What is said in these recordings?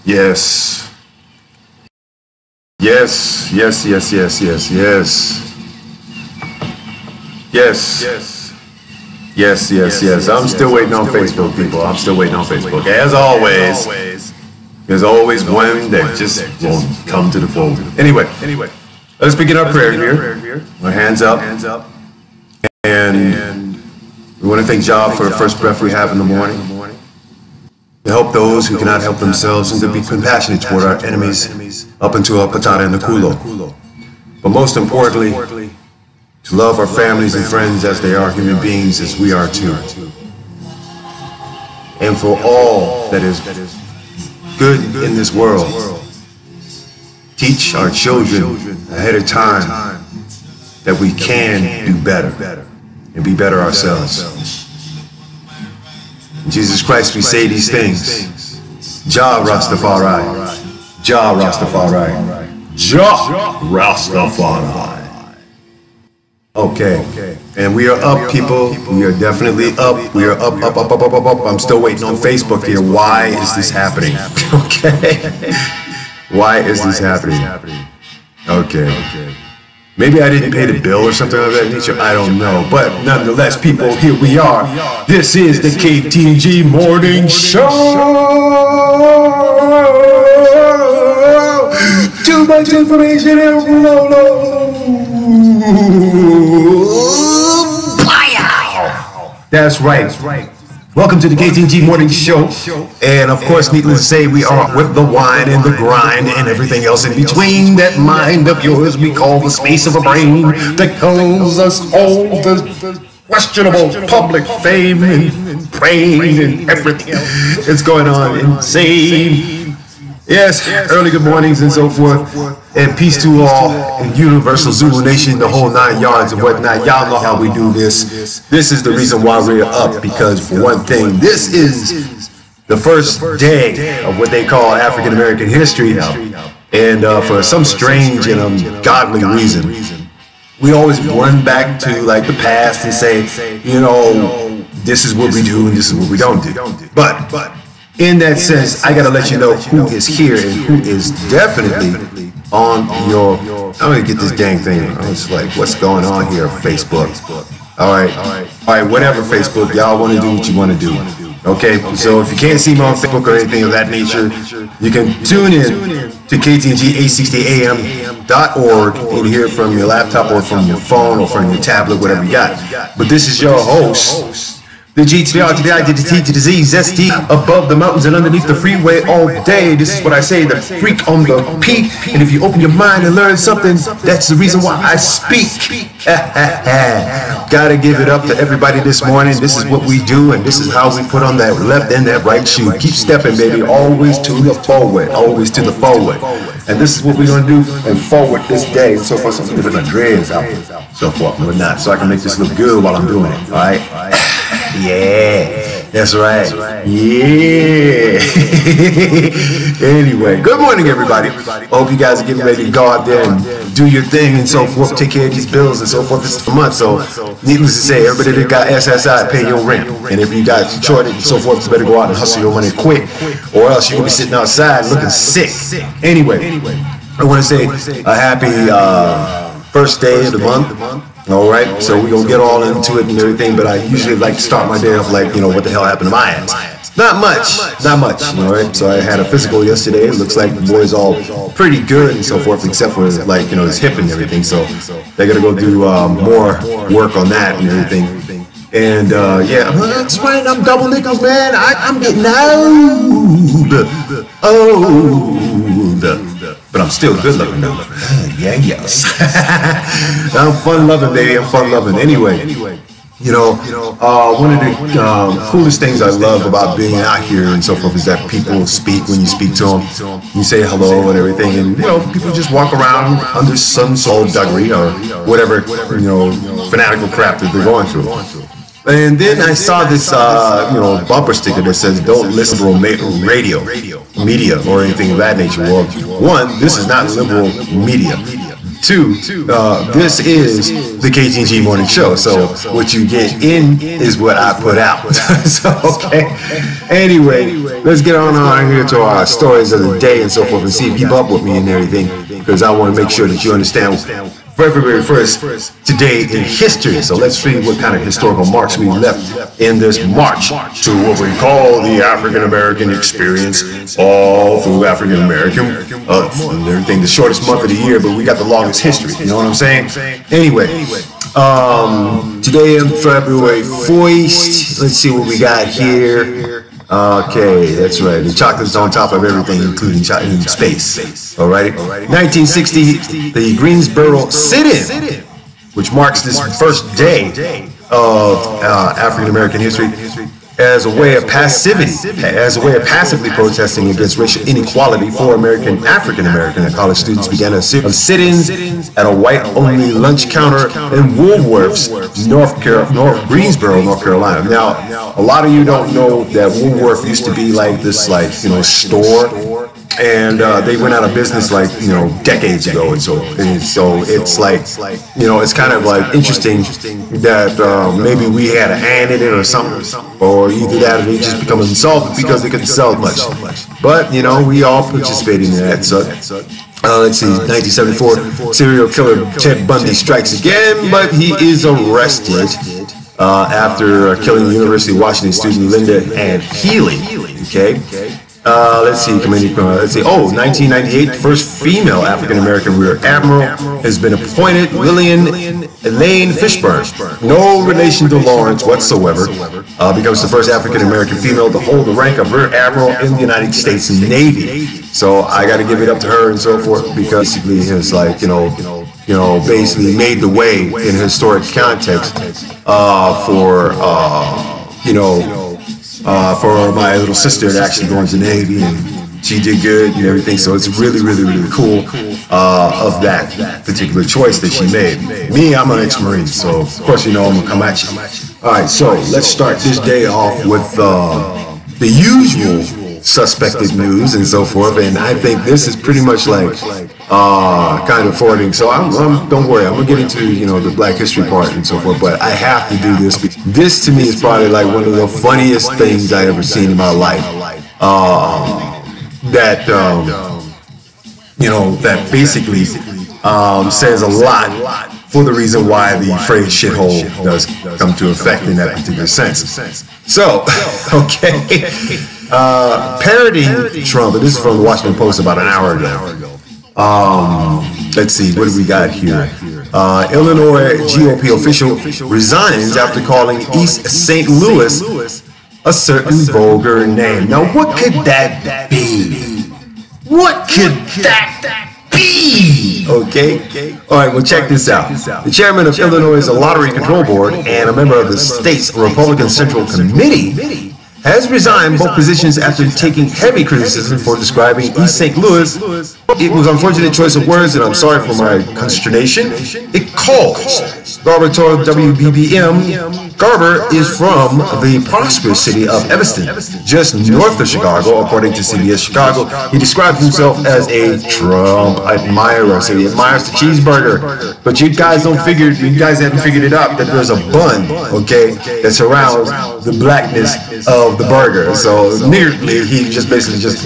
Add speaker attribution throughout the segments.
Speaker 1: Yes. Yes, yes, yes, yes, yes, yes. Yes. Yes, yes, yes. I'm still waiting on Facebook, people. I'm still waiting on Facebook. As always, there's always one that just won't come to the fold. Anyway, let's begin our prayer here. Our hands up. And we want to thank Jah for the first breath we have in the morning. To help those who cannot help themselves and to be compassionate toward our enemies up into our patata and the kulo. But most importantly, to love our families and friends as they are human beings as we are too. And for all that is good in this world, teach our children ahead of time that we can do better and be better ourselves. In Jesus Christ we say these things. Jah Rastafari. Jah Rastafari. Jah Rastafari. Okay. And we are up, people. We are definitely up. We are up. I'm still waiting on Facebook here. Why is this happening? Okay. Why is this happening? Okay. Maybe I didn't pay the bill or something of that nature. I don't know. But nonetheless, people, here we are. This is the Ktng Morning Show. Too much information and That's right. Welcome to the Ktng Morning Show. And of course, needless to say, we are with the wine and the grind and everything else in between. That mind of yours we call the space of a brain that calls us all the questionable public fame and praying and everything else that's going on. Insane. Yes, early good mornings and so forth. And peace to all in Universal Zulu Nation, the whole 9 yards and whatnot. Y'all know how we do this. This is the reason why we're up, because for one thing, this is the first day of what they call African American History now. And for some strange and ungodly reason, we always run back to like the past and say, you know, this is what we do and this is what we don't do. But in that sense, I gotta let you know who is here and who is definitely on your. I'm gonna get this dang thing. I was like, what's going on here, Facebook? All right, whatever, Facebook. Y'all want to do what you want to do. Okay, so if you can't see me on Facebook or anything of that nature, you can tune in to KTNG860am.org and hear it from your laptop or from your phone or from your tablet, whatever you got. But this is your host. The G to the R to the I to the T to the Z, zesty above the mountains and underneath the freeway all day. This is what I say, the freak on the peak. And if you open your mind and learn something, that's the reason why I speak. Gotta give it up to everybody this morning. This is what we do, and this is how we put on that left and that right shoe. Keep stepping, baby, always to the forward, always to the forward. And this is what we're gonna do and forward this day. And so forth, so I'm gonna put my dreads out, so forth and whatnot, so I can make this look good while I'm doing it, all right? Yeah, that's right. Yeah. Anyway, good morning, everybody. Hope you guys are getting ready to go out there and do your thing and so forth, take care of these bills and so forth. This is the month, so needless to say, everybody that got SSI, pay your rent. And if you got shorted and so forth, you better go out and hustle your money quick, or else you're gonna be sitting outside looking sick. Anyway, I want to say a happy first day of the month. All right, so we're going to get all into it and everything, but I usually like to start my day off like, you know, what the hell happened to my ass? Not much, all right? So I had a physical yesterday. It looks like the boys all pretty good and so forth, except for like, you know, his hip and everything. So they're going to go do more work on that and everything. And yeah, that's right, I'm double nickels, man. I'm getting old. But I'm still good looking though. Yes. I'm fun loving, baby. I'm fun loving. Anyway, One of the coolest things I love about being out here and so forth is that people speak when you speak to them. You say hello and everything, and people just walk around under some skullduggery or whatever fanatical crap that they're going through. And then I saw this bumper sticker that says "Don't listen to radio, media, or anything of that nature." Well, one, this is not liberal media. Two, this is the Ktng Morning Show. So what you get in is what I put out. So, okay. Anyway, let's get on here to our stories of the day and so forth and see if you keep up with me and everything, because I want to make sure that you understand February 1st, today in history. So let's see what kind of historical marks we left in this march to what we call the African American experience, all through African American and everything. The shortest month of the year, but we got the longest history. You know what I'm saying? Anyway, today in February 1st, let's see what we got here. Okay, that's right. The chocolate's on top of everything, including in space. Alrighty. 1960, the Greensboro sit-in, which marks this first day of African American history, as a way of passivity, as a way of passively protesting against racial inequality for African American college students began a series of sit-ins at a white-only lunch counter in Woolworth's, Greensboro, North Carolina. Now, a lot of you don't know that Woolworth used to be like this, store. And they went out of business decades ago, and so it's like it's kind of like interesting that maybe we had a hand in it or something, or either that or they just become insolvent because they couldn't sell much. But we all participated in that. So let's see, 1974, serial killer Ted Bundy strikes again, but he is arrested after killing the University of Washington student Linda Ann Healy. Okay. Let's see. 1998, the first female African-American Rear Admiral has been appointed, Lillian Elaine Fishburne. No relation to Lawrence whatsoever. Becomes the first African-American female to hold the rank of Rear Admiral in the United States Navy. So I got to give it up to her and so forth, because basically it's basically made the way in historic context for my little sister to actually go into the Navy, and she did good and everything. So it's really, really, really cool of that particular choice that she made. Me, I'm an ex-Marine, so of course I'm gonna come at you. All right, so let's start this day off with the usual suspected news and so forth, and I think this is pretty much like kind of forwarding. So don't worry, I'm gonna get into the Black History part and so forth, but I have to do this. This to me is probably like one of the funniest things I ever seen in my life. That basically says a lot for the reason why the phrase shithole does come to effect in that particular sense. So, okay. Parroting Trump, and this is from the Washington Post about an hour ago. Let's see, what do we got here? Illinois GOP official resigns after calling East St. Louis a certain vulgar name. Now, what could that be? What could that be? Okay? All right, well, check this out. The chairman of Illinois' Lottery Control Board and a member of the state's Republican Central Committee has resigned both positions after taking heavy criticism for describing East St. Louis. It was an unfortunate choice of words, and I'm sorry for my consternation. It calls. Garber told WBBM Garber is from the prosperous city of Evanston, just north of Chicago, according to CBS Chicago. He describes himself as a Trump admirer, so he admires the cheeseburger. But you guys haven't figured it out that there's a bun, okay, that surrounds the blackness of the burger. So nearly, he just basically he's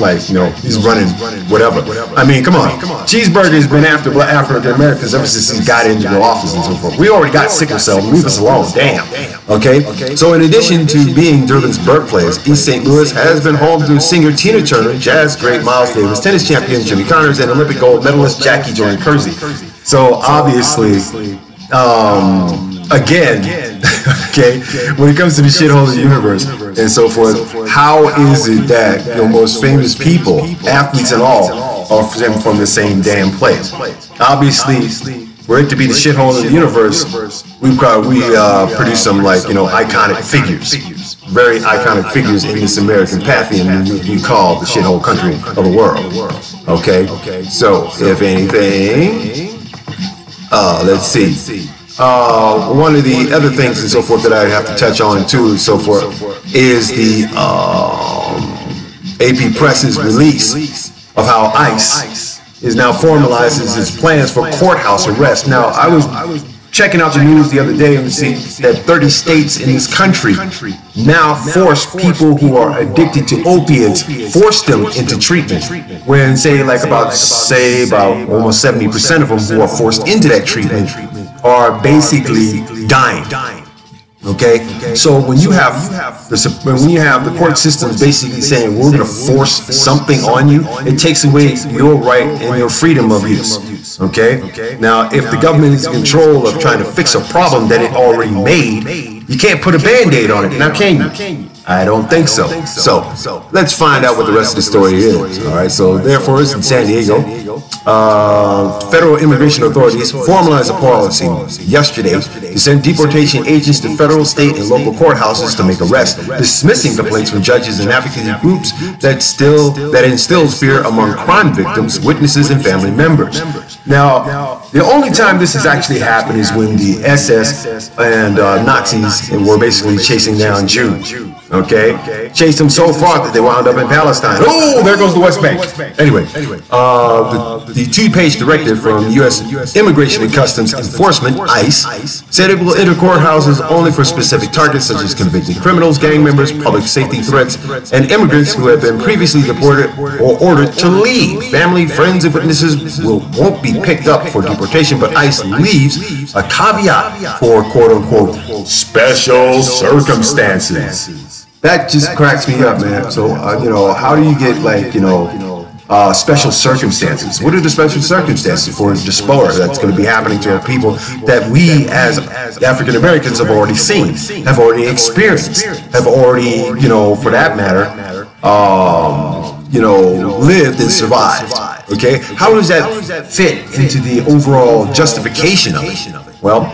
Speaker 1: running whatever. I mean, come on. Cheeseburger's been after African Americans ever since he got into the office and so forth. We already got sickle cell. Leave us alone. Damn. Okay. So in addition to being Durbin's birthplace, East St. Louis has been home to singer Tina Turner, jazz great Miles Davis, tennis champion Jimmy Connors, and Olympic gold medalist Jackie Joyner Kersee. So obviously, again, okay, when it comes to the shithole of the universe and so forth, how is it that the most famous people, athletes and all, are from the same damn place? Obviously, for it to be the shithole of the universe, we produce some iconic figures, very iconic figures in this American pantheon we call the shithole country of the world. Okay, so if anything, let's see. One of the other things and so forth that I have to touch on too and so forth is the AP Press's release of how ICE is now formalizes its plans for courthouse arrest. Now, I was checking out the news the other day and see that 30 states in this country now force people who are addicted to opiates, force them into treatment. When about almost 70% of them who are forced into that treatment are basically dying. Okay, so when you have the court system basically saying we're going to force something on you, it takes away your right and your freedom of use. Okay, now if the government is in control of trying to fix a problem that it already made, you can't put a band-aid on it. Now can you? I don't think so. So let's find out what the rest of the story is. All right. So therefore, it's in San Diego. Federal immigration authorities formalized a policy yesterday to send deportation agents to federal, state, and local courthouses to make arrests, dismissing complaints from judges and advocacy groups that instills fear among crime victims, witnesses, and family members. Now, the only time this has actually happened is when the SS and Nazis were basically chasing down Jews. Okay, chased them so far that they wound up in Palestine. Oh, there goes the West Bank. Anyway, the two-page directive from U.S. Immigration and Customs Enforcement, ICE, said it will enter courthouses only for specific targets such as convicted criminals, gang members, public safety threats, and immigrants who have been previously deported or ordered to leave. Family, friends, and witnesses won't be picked up for deportation, but ICE leaves a caveat for quote-unquote special circumstances. That just cracks me up, man. So, how do you get special circumstances? What are the special circumstances for diaspora that's going to be happening to our people that we as African Americans have already seen, have already experienced, have already, for that matter, lived and survived? Okay, how does that fit into the overall justification of it? Well,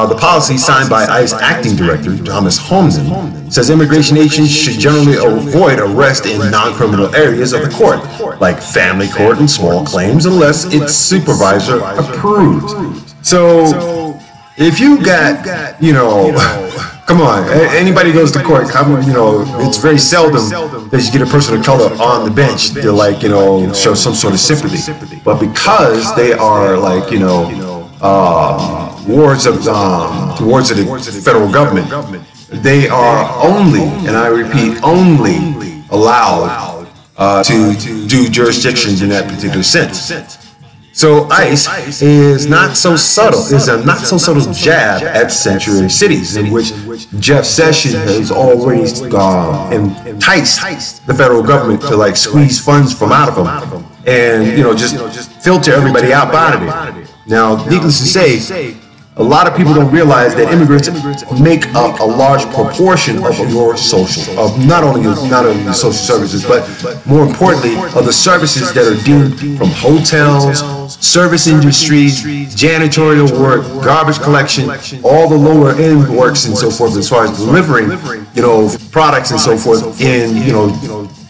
Speaker 1: the policy signed by ICE Acting Director Thomas Holmden says immigration agents should generally avoid arrest in non-criminal areas of the court, like family court and small claims, unless its supervisor approves. So, if you got, come on, anybody goes to court, it's very seldom that you get a person of color on the bench to show some sort of sympathy. But because they are wards of the federal government, they are only, and I repeat, only allowed to do jurisdictions in that particular sense. So ICE is not so subtle. It's a not so subtle jab at sanctuary cities, in which Jeff Sessions has always enticed the federal government to squeeze funds from out of them, and just filter everybody out of it. Now, needless to say, a lot of people don't realize that immigrants make up a large proportion of your not only your social services, but more importantly, of the services that are deemed from hotels, service industries, janitorial work, garbage collection, all the lower end works and so forth, as far as delivering, products and so forth in,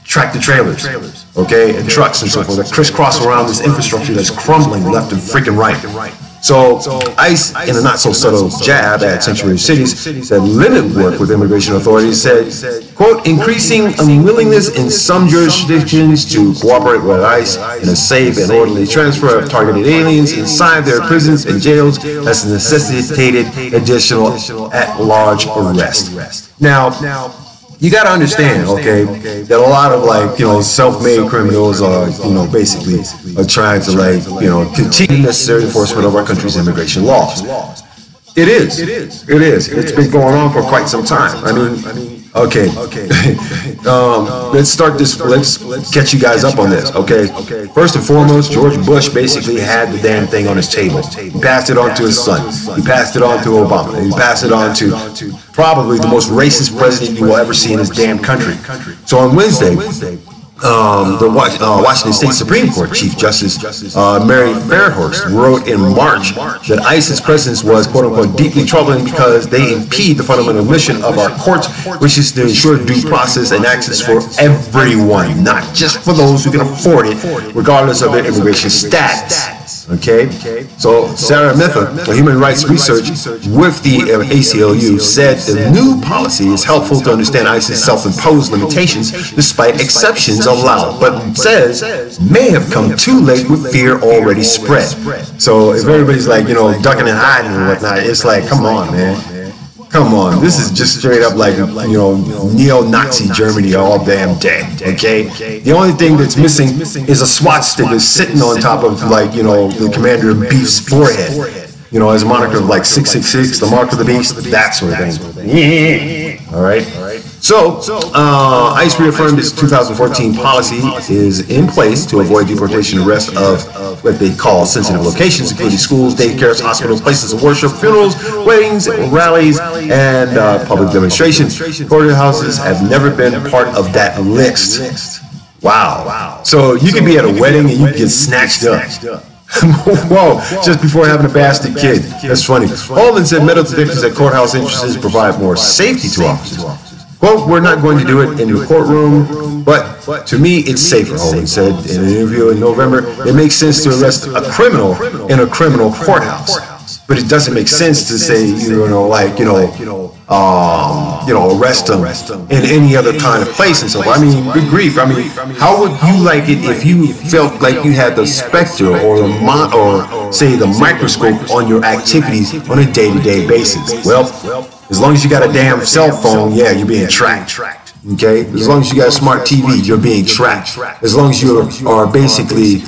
Speaker 1: tractor trailers, okay, and trucks and so forth that crisscross around this infrastructure that's crumbling left and freaking right. So ICE, in a not so subtle jab at sanctuary cities, said limit work with immigration authorities, said, quote, increasing unwillingness in some jurisdictions to cooperate with ICE in a safe and orderly transfer of targeted aliens inside their prisons and jails has necessitated additional at-large arrest. Now, you got to understand, okay, that a lot of self-made criminals are, basically are trying to continue necessary enforcement of our country's immigration laws. It is. It's been going on for quite some time. Okay. Let's start this. Let's catch you guys up on this. Okay. First and foremost, George Bush basically had the damn thing on his table. He passed it on to his son. He passed it on to Obama. He passed it on to probably the most racist president you will ever see in this damn country. So on Wednesday, Washington State Supreme Court Chief Justice Mary Fairhurst wrote in March that ISIS presence was, quote unquote, deeply troubling because they impede the fundamental mission of our courts, which is to ensure due process and access for everyone, not just for those who can afford it, regardless of their immigration status. Okay, so Sarah Mitha, a human rights researcher with the ACLU, said the new policy is helpful to understand ISIS self-imposed limitations despite exceptions allowed, but says may have come too late with fear already spread. So if everybody's like, you know, ducking and hiding and whatnot, it's like, come on, man. Come on, this is just straight up like, you know, neo-Nazi Germany all damn day, okay? The only thing that's missing is a SWAT sticker sitting on top of, like, you know, the Commander of Beef's forehead, you know, as a moniker of like 666, the mark of the beast, that sort of thing. All right? So, ICE reaffirmed its 2014 policy is in place to avoid deportation and arrest of what they call sensitive locations, including schools, daycares, hospitals, places of worship, funerals, weddings, rallies, and public demonstrations. Courthouses have never been part of that list. Wow. So you could be at a wedding and you get snatched up. Whoa, just before having a bastard kid. That's funny. Holman said metal detectors at courthouse entrances provide more safety to officers. Quote, we're not going to do it in the courtroom, but to me it's safer, Holman said in an interview in November. It makes sense to arrest a criminal in a criminal courthouse, but it doesn't make sense to say, arrest them in any other kind of place and so forth. I mean, good grief. I mean, how would you like it if you felt like you had the specter or the microscope on your activities on a day-to-day basis? Well, as long as you got a damn cell phone, yeah, you're being tracked. Okay? As long as you got a smart TV, you're being tracked. As long as you are basically,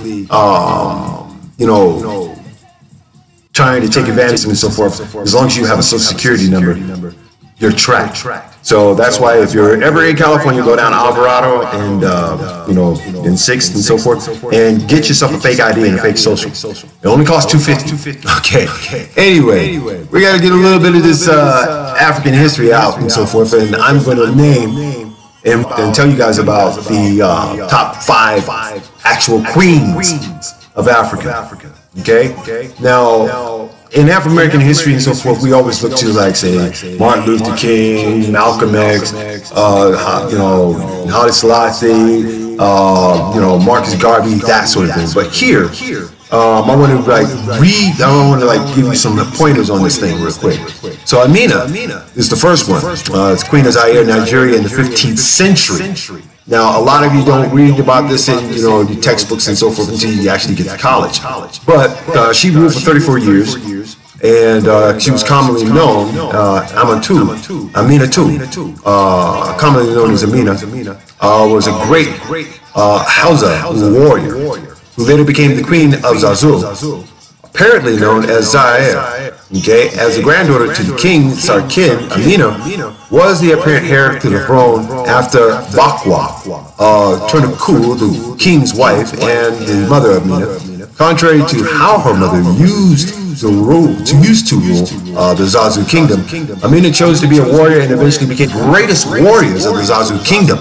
Speaker 1: trying to take advantage of them and so forth, as long as you have a social security number, you're tracked. So that's why if you're ever in California, go down to Alvarado and, in 6th and so forth, and get yourself a fake ID and a fake social. It only costs $250. Okay. Anyway, we got to get a little bit of this African history out and so forth, and I'm going to name and tell you guys about the top 5 actual queens of Africa. Okay? Now, in African American history and so forth, we always look to, like, say, Martin Luther King, Malcolm X, Haile Selassie, Marcus Garvey, that sort of thing. But here, I want to give you some pointers on this thing real quick. So Amina is the first one. It's Queen of Zaire, Nigeria, in the 15th century. Now, a lot of you don't read about this in, the textbooks and so forth until you actually get to college. But she ruled for 34 years, and she was commonly known, Amina too, commonly known as Amina, was a great Hausa warrior who later became the Queen of Zazu, apparently known as Zaire. Okay, as the granddaughter to the king, Sarkin, Amina was the apparent heir to the throne after Bakwa, Turnaku, the king's wife and the mother of Amina. Contrary to how her mother used to rule the Zazu kingdom, Amina chose to be a warrior and eventually became the greatest warriors of the Zazu kingdom.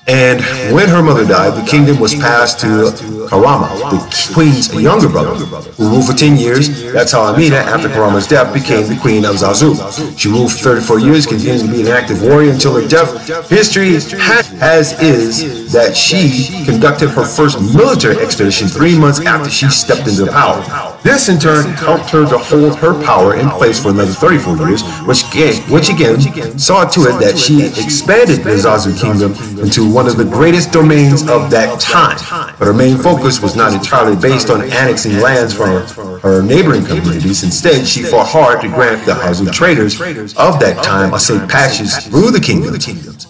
Speaker 1: And when her mother died, the kingdom was passed to Karama, the queen's younger brother, who ruled for 10 years. That's how Amina, after Karama's death, became the queen of Zazu. She ruled for 34 years, continuing to be an active warrior until her death. History has is that she conducted her first military expedition 3 months after she stepped into power. This, in turn, helped her to hold her power in place for another 34 years, which again saw to it that she expanded the Zazu kingdom into one of the greatest domains of that time. But her main focus was not entirely based on annexing lands from her neighboring communities. Instead, she fought hard to grant the Zazu traders of that time a safe passage through the kingdom.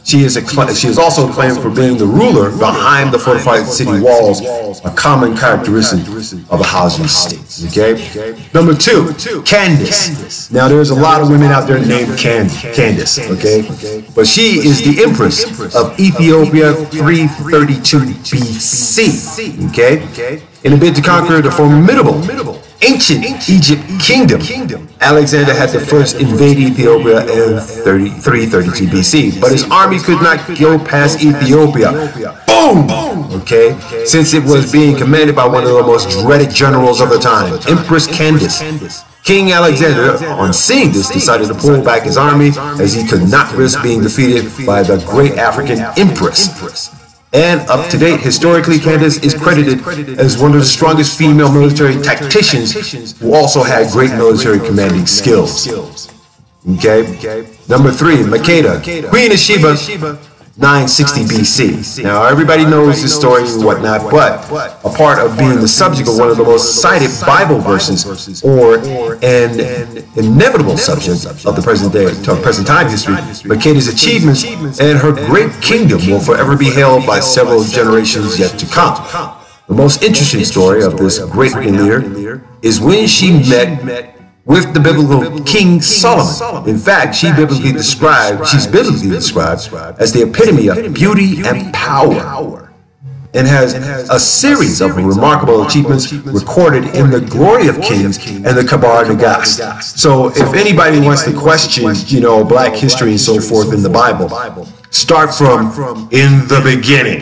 Speaker 1: She is also acclaimed for being the ruler behind the fortified city walls, a common characteristic of a Zazu state. Okay? Number 2, Candace. Now, there's a lot of women out there named Candace. Okay? But she is the empress of Ethiopia 332 BC. Okay? In a bid to conquer the formidable ancient Egypt kingdom, Alexander had to first invade Ethiopia in 332 BC, but his army could not go past Ethiopia. Boom! boom, okay, since it was being commanded by one of the most dreaded generals of the time, Empress Candace. King Alexander, on seeing this, decided to pull back his army as he could not risk being defeated by the great African empress. And up to date, historically, Candace is credited as one of the strongest female military tacticians who also had great military commanding skills. Okay? Number 3, Makeda, Queen of Sheba, 960 BC. Now, everybody knows this story and whatnot, but a part of being the subject of one of the most cited Bible verses, or an inevitable subject of the present time history, Makeda's achievements and her great kingdom will forever be held by several generations yet to come. The most interesting story of this great leader is when she met with the biblical King Solomon. In fact, she's biblically described as the epitome of beauty and power, and has a series of remarkable achievements recorded in the Glory of Kings and the Kabar Nagast. So if anybody wants to question, black history and so forth in the Bible, start from in the beginning.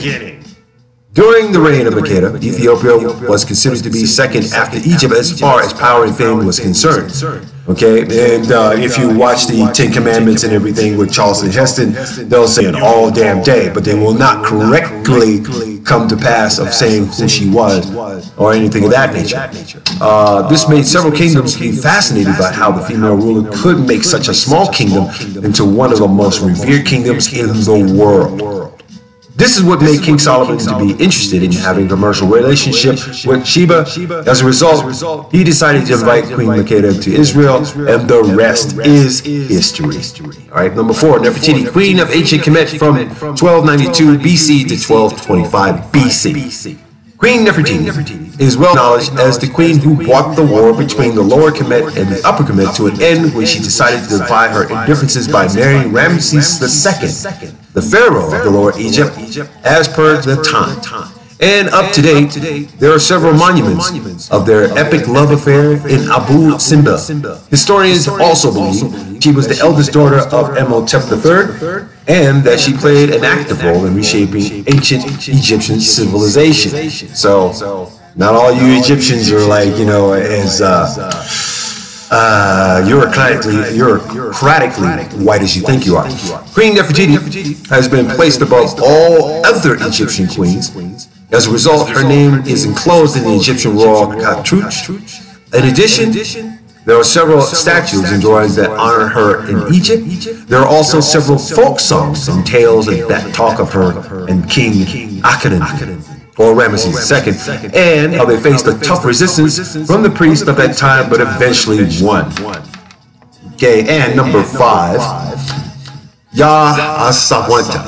Speaker 1: During the reign of Makeda, Ethiopia was considered to be second after Egypt as far as power and fame was concerned. Okay, and if you watch the 10 Commandments and everything with Charleston Heston, they'll say an all damn day, but they will not correctly come to pass of saying who she was or anything of that nature. This made several kingdoms be fascinated by how the female ruler could make such a small kingdom into one of the most revered kingdoms in the world. This is what made King Solomon to be interested in having a commercial relationship with Sheba. As a result, he decided to invite Queen Makeda to Israel, and the rest is history. All right, number 4, Nefertiti, Queen of ancient Kemet from 1292 BC to 1225 BC. Queen Nefertiti is well acknowledged as the queen who brought the war between the lower Kemet and the upper Kemet to an end when she decided to defy her indifferences by marrying Ramses II, the pharaoh of the lower Egypt, as per the time. And up to date, there are several monuments of their epic love affair in Abu Simbel. Historians also believe she was the eldest daughter of Amenhotep III, and that she played an active role in reshaping ancient Egyptian civilization. So, not all you Egyptians are like, as bureaucratically white as you think you are. Queen Nefertiti has been placed above all other Egyptian queens. As a result, her name is enclosed in the Egyptian royal cartouche. In addition, there are several statues and drawings that honor her in Egypt. There are also several folk songs and tales that talk of her and King Akhenaten, or Ramesses II, and how they faced a tough resistance from the priests of that time, but eventually won. Okay, and number 5, Yah Asawanta,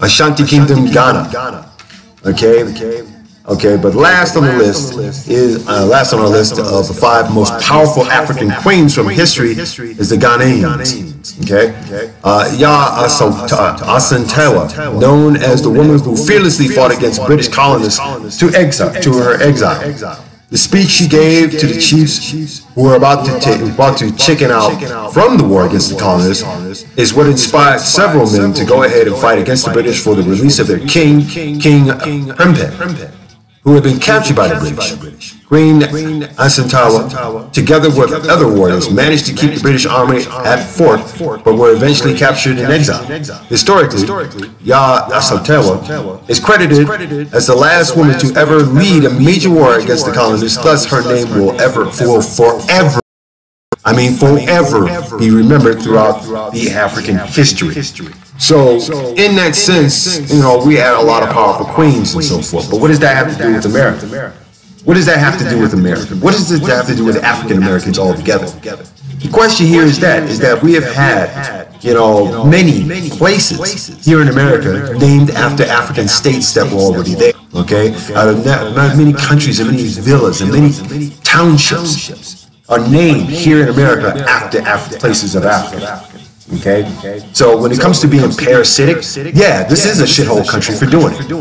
Speaker 1: Ashanti Kingdom, Ghana. Okay, but last on the list is of the 5 most powerful African queens from history is the Ghanaians. Okay, Yah Asantewaa, known as the woman who fearlessly fought against British colonists to her exile. The speech she gave to the chiefs who were about to chicken out from the war against the colonists is what inspired several men to go ahead and fight against the British for the release of their king, King Prempeh, who had been captured by the British. Queen Asantewaa, together with other warriors, managed to keep the British army at fort, but were eventually captured in exile. Historically, Yah Asantewaa is credited as the last woman to ever lead a major war against the colonists. Thus, her name will forever be remembered throughout the African history. So, in that sense, we had a lot of powerful queens and so forth. But what does that have to do with America? What does that have to do with America? What does it have to do with African Americans altogether? The question here is that we have had, many places here in America named after African states that were already there. Okay, out of many countries and many villas and many townships are named here in America after places of Africa. Okay, so when it comes to being parasitic, yeah, this is a shithole country for doing it.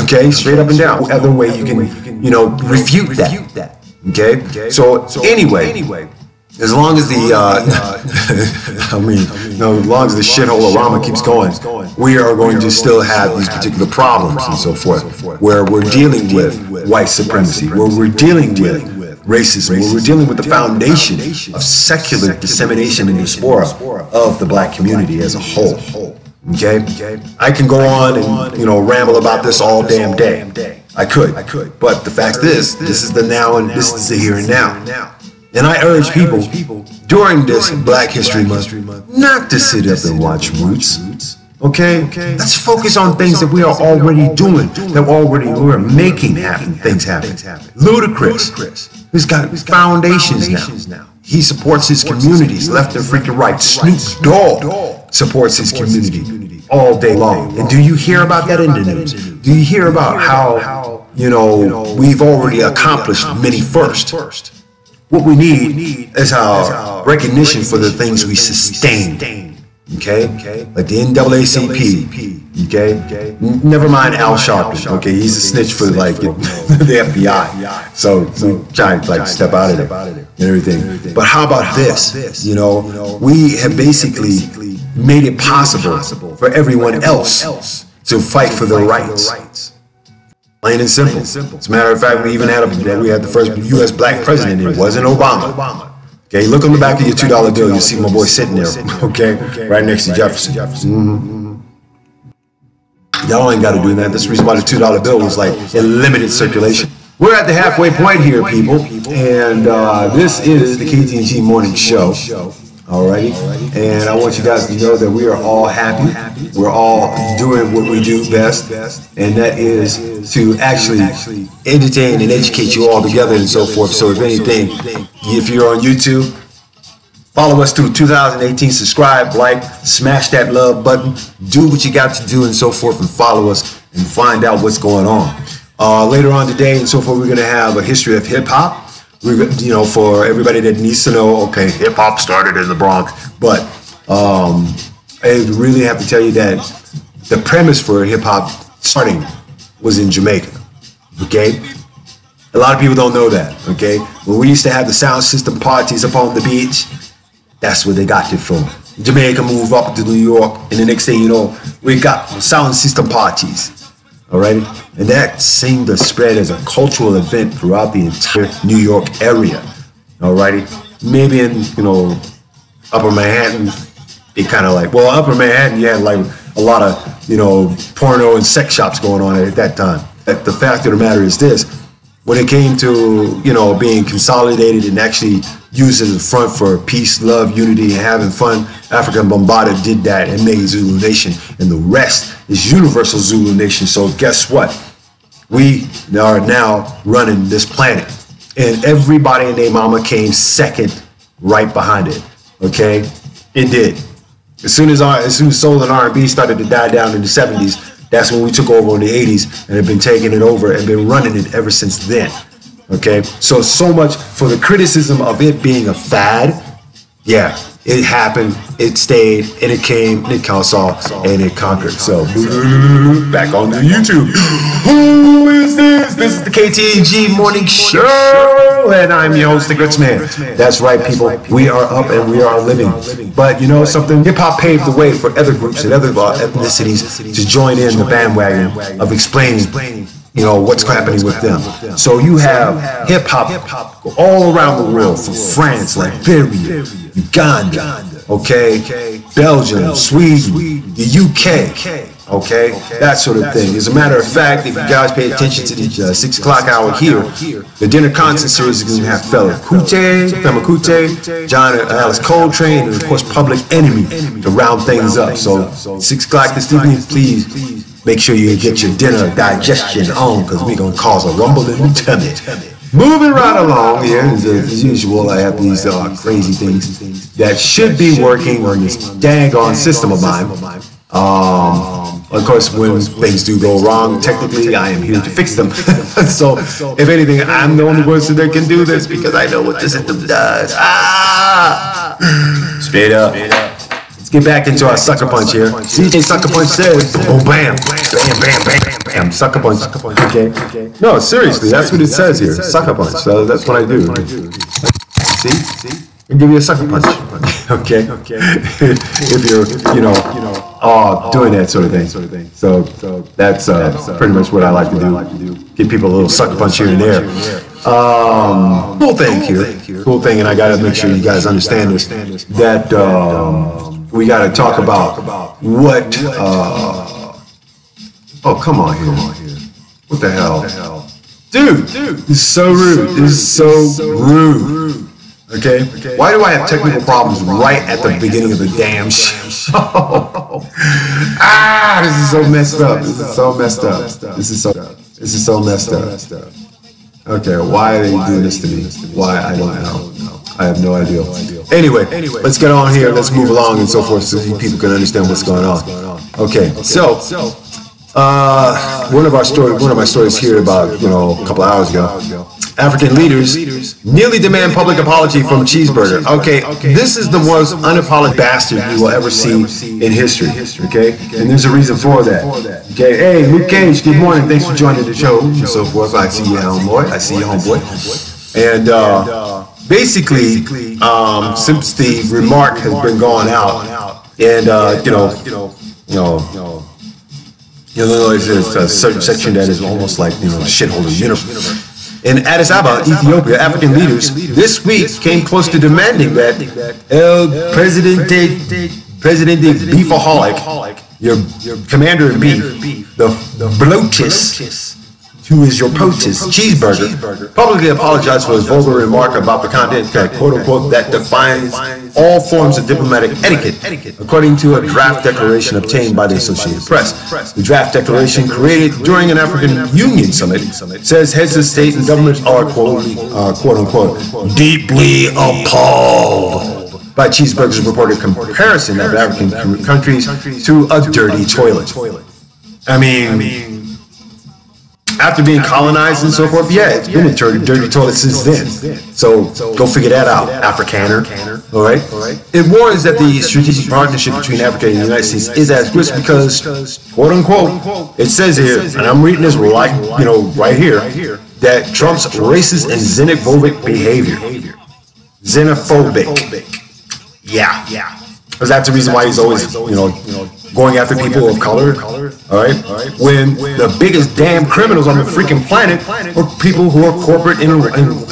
Speaker 1: Okay, straight up and down. No other way you can, refute that. Okay, so anyway, as long as the, I mean, no, as long as the shithole-orama keeps going, we are going to still have these particular problems and so forth, where we're dealing with white supremacy, where we're dealing with racism, where we're dealing with the foundation of secular dissemination and diaspora of the black community as a whole. Okay? I can go on and, you know, ramble about this all damn day. I could. But the fact is, this is the now and this is the here and now. And I urge people during this Black History Month not to sit up and watch Roots. Okay? Let's focus on things that we are already doing, that we're making happen, things happen. Ludacris, he's got foundations now. He supports his communities, left and freaking right. Snoop Dogg supports his community all day long. And do you hear about that in the news? Do you hear about how, you know, we've already accomplished many firsts? What we need is our recognition for the things we sustained. Okay? Like the NAACP. Okay? Never mind Al Sharpton. Okay? He's a snitch for like the FBI. So we try to like step out of there and everything. But how about this? You know, we have basically made it possible for everyone else to fight for their rights. Plain and simple. As a matter of fact, we even had the first U.S. black president. It wasn't Obama. Okay, look on the back of your $2 bill. You see my boy sitting there. Okay, right next to Jefferson. Y'all ain't got to do that. That's the reason why the $2 bill was like in limited circulation. We're at the halfway point here, people, and this is the KTNG Morning Show. Alrighty, and I want you guys to know that we are all happy. We're all doing what we do best, and that is to actually entertain and educate you all together and so forth. So if anything, if you're on YouTube, follow us through 2018, subscribe, like, smash that love button, do what you got to do and so forth, and follow us and find out what's going on. Later on today and so forth, we're going to have a history of hip-hop. You know, for everybody that needs to know, okay, hip hop started in the Bronx, but I really have to tell you that the premise for hip hop starting was in Jamaica. Okay, a lot of people don't know that. Okay, when we used to have the sound system parties up on the beach, that's where they got it from. Jamaica moved up to New York, and the next thing you know, we got sound system parties. Alrighty, and that seemed to spread as a cultural event throughout the entire New York area. Alrighty, maybe in, you know, Upper Manhattan, it kind of like, well, Upper Manhattan, you had like a lot of, you know, porno and sex shops going on at that time. But the fact of the matter is this: when it came to, you know, being consolidated and actually used as a front for peace, love, unity, and having fun, African Bombada did that and made Zulu Nation, and the rest is Universal Zulu Nation. So guess what? We are now running this planet, and everybody and their mama came second, right behind it. Okay, it did. As soon as soul and R&B started to die down in the 70s, that's when we took over in the 80s and have been taking it over and been running it ever since then. Okay, so much for the criticism of it being a fad. Yeah, it happened, it stayed, and it came, and it saw, and it conquered. So, back on the YouTube. Who is this? This is the KTNG Morning Show, and I'm your host, the Grits Man. That's right, people. We are up and we are living. But you know something? Hip-hop paved the way for other groups and other ethnicities to join in the bandwagon of explaining, you know, what's happening with them. So you have hip-hop all around the world, from France, Liberia, Uganda, okay, Belgium, Sweden, the UK, okay, that sort of thing. As a matter of fact, if you guys pay attention to the 6 o'clock hour here, the dinner concert series is going to have Fela Kuti, John Alice Coltrane, and of course Public Enemy to round things up. So 6 o'clock this evening, please make sure you get your dinner digestion on, because we're going to cause a rumble in the tummy. Moving right along here, as usual, I have these crazy things that should be working on this dang-on system of mine. Of course, when things do go wrong, technically, I am here to fix them. So, if anything, I'm the only person that can do this, because I know what the system does. Straight up. Get back into our sucker punch here. CJ Sucker Punch says, boom, bam, bam, bam, bam, bam, sucker punch. Okay. No, seriously, that's what it says here. Sucker punch. So that's what I do. See? and give you a sucker punch. Okay. If you're, doing that sort of thing. So that's pretty much what I like to do. Give people a little sucker punch here and there. Cool thing here. Cool thing, and I got to make sure you guys understand this. That we got to talk about what. Oh, come on here. What the hell? Dude, this is so rude. This is so rude. Okay? Why do I have technical problems right at the beginning of the damn show? This is so messed up. This is so messed up. Okay, why are they doing this to me? Why? I don't know. I have no idea. Anyway, let's get on here. Let's move along and so forth so you people can understand what's going on. Okay, so one of my stories here about a couple hours ago. African leaders nearly demand public apology from Cheeseburger. Okay, this is the most unapologetic bastard you will ever see in history. Okay, and there's a reason for that. Okay, hey, Luke Cage, good morning. Thanks for joining the show and so forth. I see you, homeboy. And basically, since the remark has been going out, and Illinois is a certain section that is almost like shithole of universe. In Addis Ababa, Ethiopia, African leaders this week came close to demanding that El Presidente Beefaholic, your commander in beef, the Bloatus, who is your POTUS, Cheeseburger, publicly apologized for his vulgar remark about the content that, quote unquote, that defines all forms of diplomatic etiquette, according to a draft declaration obtained by the Associated Press. The draft declaration, created during an African Union summit, says heads of state and government are, quote unquote, deeply appalled by Cheeseburger's reported comparison of African countries to a dirty toilet. I mean, after being colonized and so forth, it's been a dirty toilet since then. So go figure that out, Afrikaner. All right. It warns that the strategic partnership between Africa and the United States is at risk because, quote unquote, it says here, and I'm reading this right here, that Trump's racist and xenophobic behavior. Xenophobic. Yeah. Because that's the reason why he's always, going after people of color, all right? When the biggest damn criminals on the freaking planet are people who are corporate and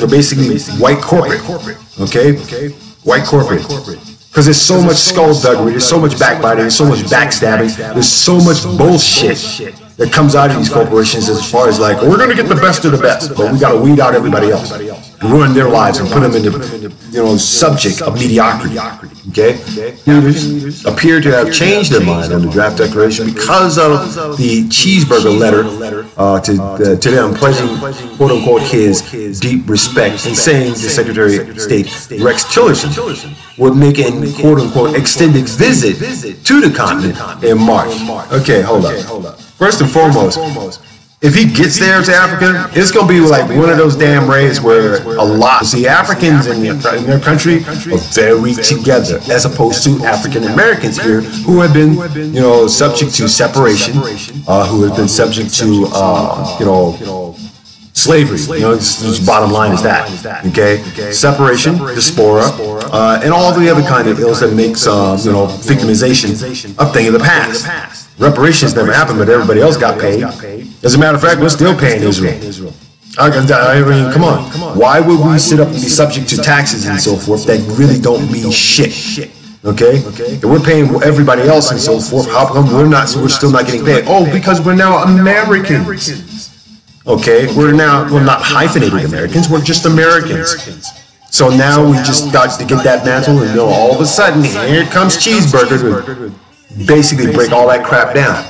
Speaker 1: basically white corporate, okay? White corporate. Because there's so much skullduggery, there's so much backbiting, there's so much backstabbing, there's so much bullshit that comes out of these corporations as far as like, we're going to get the best of the best, but we got to weed out everybody else, ruin their lives and put them in the subject of mediocrity. Okay? Leaders appear to have changed their mind on the draft declaration because of the Cheeseburger letter to them, pledging, quote unquote, his deep respect and saying the Secretary of State Rex Tillerson would make an, quote unquote, extended visit to the continent in March. Okay, hold up. First and foremost, if he gets there to Africa, it's going to be like one of those damn raids where Africans in their country are very together, as opposed to African Americans here who have been, subject to separation, who have been subject to, slavery. Just bottom line is that. Okay, separation, diaspora, and all the other kind of ills that makes, victimization a thing of the past. Reparations never happened, but everybody else got paid. As a matter of fact, we're still paying Israel. I mean, come on. Why would we sit up and be subject to taxes and so forth that really don't mean shit? Okay? If we're paying everybody else and so forth, how come we're still not getting paid? Oh, because we're now Americans. Okay? We're not hyphenated Americans, we're just Americans. So now we just got to get that mantle and all of a sudden, here comes Cheeseburger to basically break all that crap down.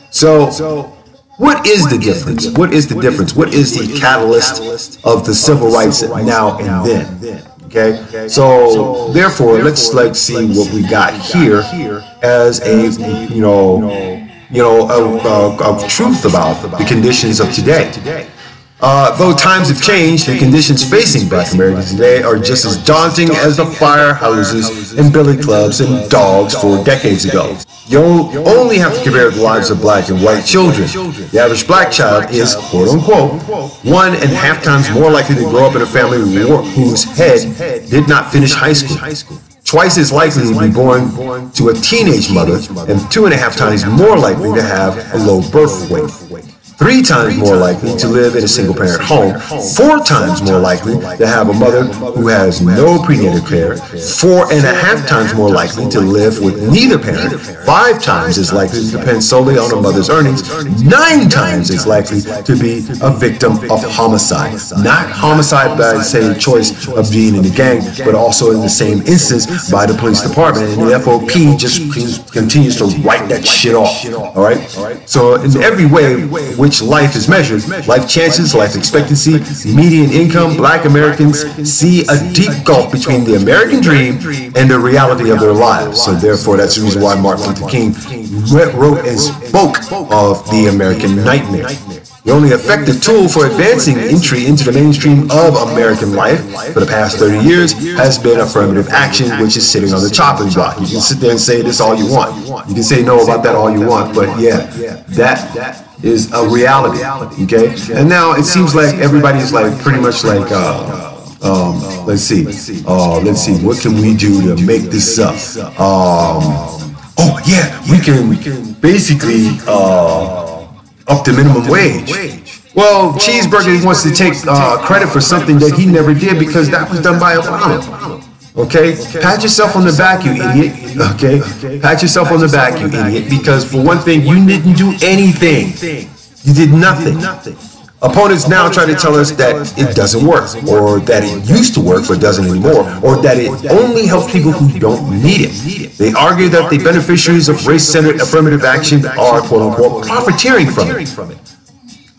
Speaker 1: So, what is the difference? What is the catalyst of the civil rights now and then? Okay, so therefore, let's see what we got here as a truth about the conditions of today. Though times have changed, the conditions facing Black Americans today are just as daunting as the firehouses and billy clubs and dogs 4 decades ago. You only have to compare the lives of black and white children. The average black child is, quote unquote, 1.5 times more likely to grow up in a family whose head did not finish high school. Twice as likely to be born to a teenage mother, and 2.5 times more likely to have a low birth weight. 3 times more likely to live in a single-parent home, 4 times more likely to have a mother who has no prenatal care, 4.5 times more likely to live with neither parent, 5 times as likely to depend solely on a mother's earnings, 9 times as likely to be a victim of homicide. Not homicide by, say, choice of being in a gang, but also in the same instance by the police department. And the FOP just continues to write that shit off. All right? So in every way, which life is measured, life chances, life expectancy, median income, black Americans see a deep gulf between the American dream and the reality of their lives. So therefore, that's the reason why Martin Luther King wrote and spoke of the American nightmare. The only effective tool for advancing entry into the mainstream of American life for the past 30 years has been affirmative action, which is sitting on the chopping block. You can sit there and say this all you want. You can say no about that all you want, but yeah, that is a reality, okay? And now it seems like everybody's like pretty much like, let's see, what can we do to make this up? Oh yeah, we can basically up the minimum wage. Well, Cheeseburger wants to take credit for something that he never did because that was done by Obama. Okay, pat yourself on the back, you idiot. Okay, pat yourself on the back, you idiot, because for one thing, you didn't do anything. You did nothing. Opponents now try to tell us that it doesn't work, or that it used to work but doesn't anymore, or that it only helps people who don't need it. They argue that the beneficiaries of race-centered affirmative action are, quote-unquote, profiteering from it.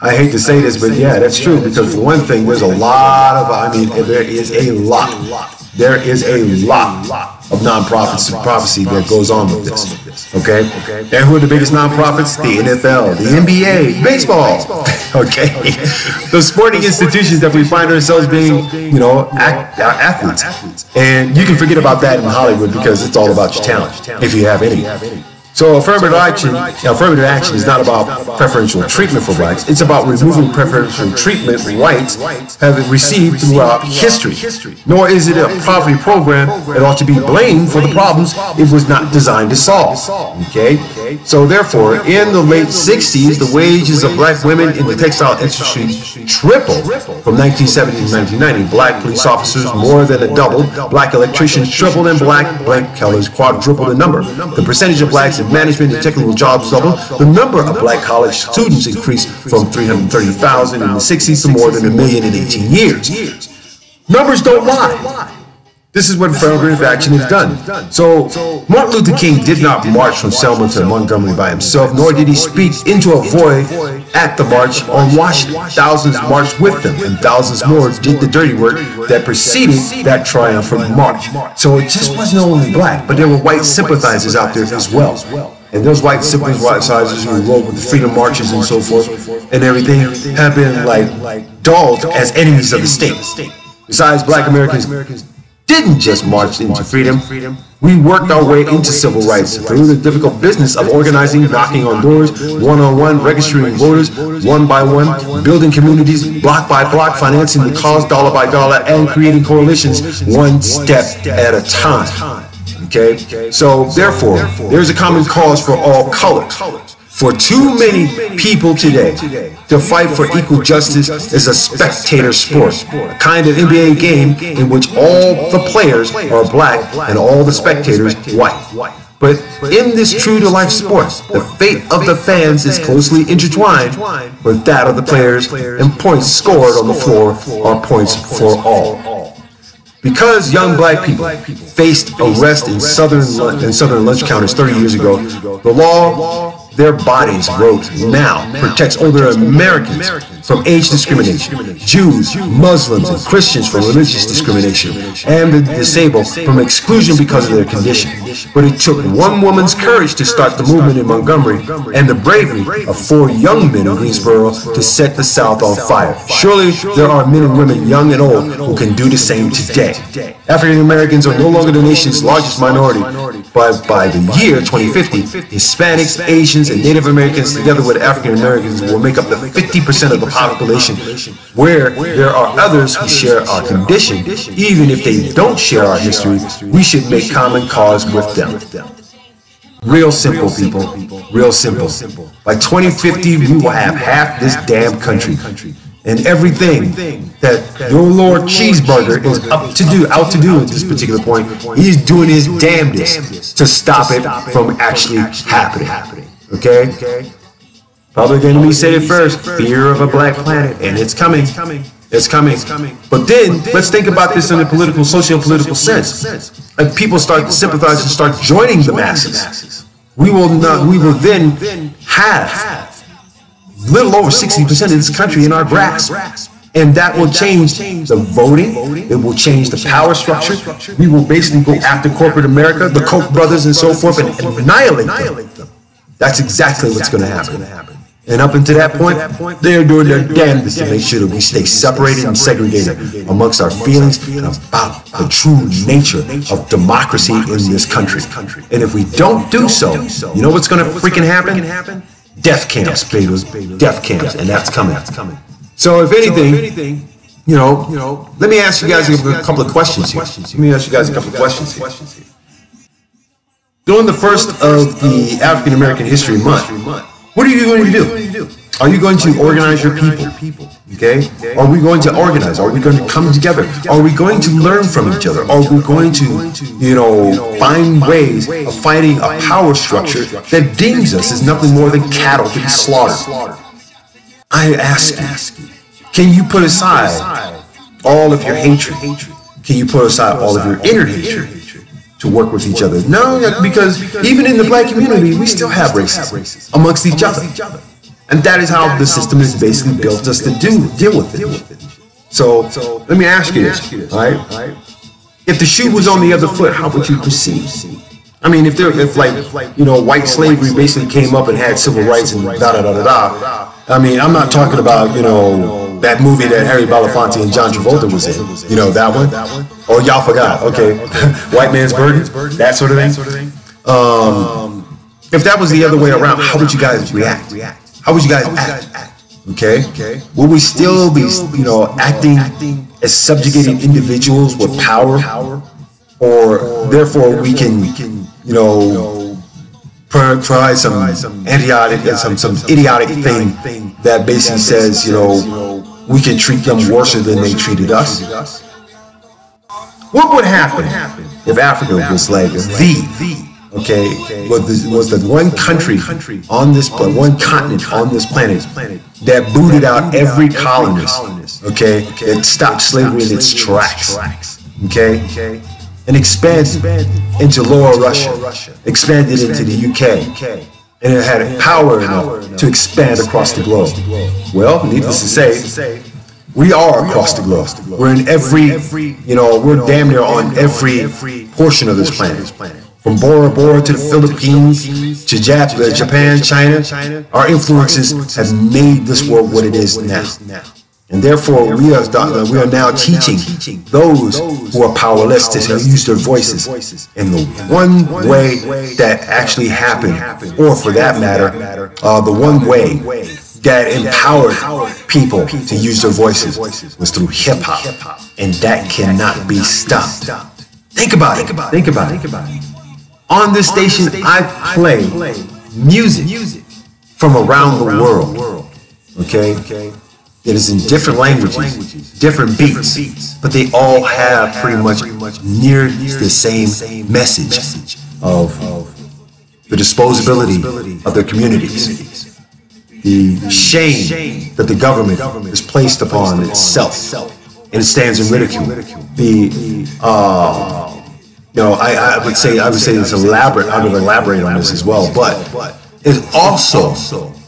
Speaker 1: I hate to say this, but yeah, that's true, because for one thing, there's a lot of, there is a lot. There is a lot of non-prophecy that goes on with this, okay? And who are the biggest non-profits? The NFL, the NBA, baseball, okay? The sporting institutions that we find ourselves being, athletes. And you can forget about that in Hollywood because it's all about your talent, if you have any. So affirmative action is not about preferential treatment for blacks. It's about removing preferential treatment rights have received throughout history. Nor is it a poverty program that ought to be blamed for the problems it was not designed to solve. Okay? So therefore, in the late 60s, the wages of black women in the textile industry tripled from 1970 to 1990. Black police officers more than doubled. Black electricians tripled, and black tellers quadrupled in number. The percentage of blacks in management and technical jobs doubled. The number of black college students increased from 330,000 in the 60s to more than 1 million in 18 years. Numbers don't lie. This is what affirmative action has done. So, Martin Luther King did not march from Selma to Montgomery by himself, nor did he speak into a void at the march on Washington. Thousands marched with him, and thousands more did the dirty work that preceded that triumphant march. So it just wasn't only black, but there were white sympathizers out there as well. And those white sympathizers who rode with the freedom marches and so forth and everything have been like dogged as enemies of the state. Besides, black Americans didn't just march into freedom. We worked our way into civil rights through the difficult business of organizing, knocking on doors, one-on-one, registering voters, one by one, building communities, block by block, financing the cause dollar by dollar, and creating coalitions one step at a time. Okay? So, therefore, there's a common cause for all colors. For too many people today to fight for equal justice is a spectator sport, a kind of NBA game in which all the players are black and all the spectators white. But in this true-to-life sport, the fate of the fans is closely intertwined with that of the players, and points scored on the floor are points for all. Because young black people faced arrest in southern lunch counters 30 years ago, the law their bodies wrote now protects older Americans from age discrimination, Jews, Muslims, and Christians from religious discrimination, and the disabled from exclusion because of their condition. But it took one woman's courage to start the movement in Montgomery and the bravery of 4 young men in Greensboro to set the South on fire. Surely there are men and women, young and old, who can do the same today. African Americans are no longer the nation's largest minority, but by the year 2050, Hispanics, Asians, and Native Americans together with African Americans will make up the 50% of the population, where there are others who share our condition. Even if they don't share our history, we should make common cause with them. Real simple, people. Real simple. By 2050, we will have half this damn country. And everything that your Lord Cheeseburger is out to do at this particular point, he's doing his damnedest to stop it from actually happening. Okay? Public Enemy said it first, fear of a black planet, and it's coming. It's coming. But then, let's think about this in a political, socio-political sense. Like people start to sympathize and start joining the masses. We will then have little over 60% of this country in our grasp. And that will change the voting. It will change the power structure. We will basically go after corporate America, the Koch brothers and so forth, and annihilate them. That's exactly what's going to happen. And up until that point, they're doing their damnedest to make sure that we stay separated and segregated amongst our feelings and about the true nature of democracy in this country. And if we don't do so, you know what's going to freaking happen? Death camps, baby. Death camps, and that's coming. So if anything, let me ask you guys a couple of questions here. During the first of the African American History Month, what are you going to do? Are you going to organize your people? Okay? Are we going to organize? Are we going to come together? Are we going to learn from each other? Are we going to, find ways of fighting a power structure that deems us as nothing more than cattle to be slaughtered? I ask you, can you put aside all of your hatred? Can you put aside all of your inner hatred to work with each other? No, because even in the black community, we still have racism amongst each other. And that is how the system is basically built us to deal with it. So let me ask you this, all right? If the shoe was on the other foot, how would you proceed? I mean, if white slavery basically came up and had civil rights and da-da-da-da-da, I mean, I'm not talking about, that movie that Harry Belafonte and John Travolta was in. You know, that one? Oh, y'all forgot. Okay. White Man's Burger? That sort of thing? If that was the other way around, how would you guys react? How would you guys act? Okay? Will we still be, acting as subjugated individuals with power? Or, therefore, we can, provide some idiotic thing that basically says, we can treat them worse than they treated us? What would happen if Africa was like was the one country on this planet, one continent on this planet that booted out every colonist, that stopped slavery in its tracks, and expanded into Lower Russia, expanded into the UK, and it had power enough to expand across the globe. Well, needless to say, we are across the globe. We're in we're damn near on every portion of this planet. From Bora Bora to the Philippines, to Japan, China, our influences have made this world what it is now. And therefore, we are now teaching those who are powerless to use their voices. And the one way that actually happened, or for that matter, the one way that empowered people to use their voices was through hip-hop. And that cannot be stopped. Think about it. On this station, I play music from around the world. Okay? It is in different languages, different beats, but they all have pretty much near the same message of the disposability of their communities, the shame that the government has placed upon itself, and it stands in ridicule. I would say it's elaborate. I'm going to elaborate on this as well, but is also,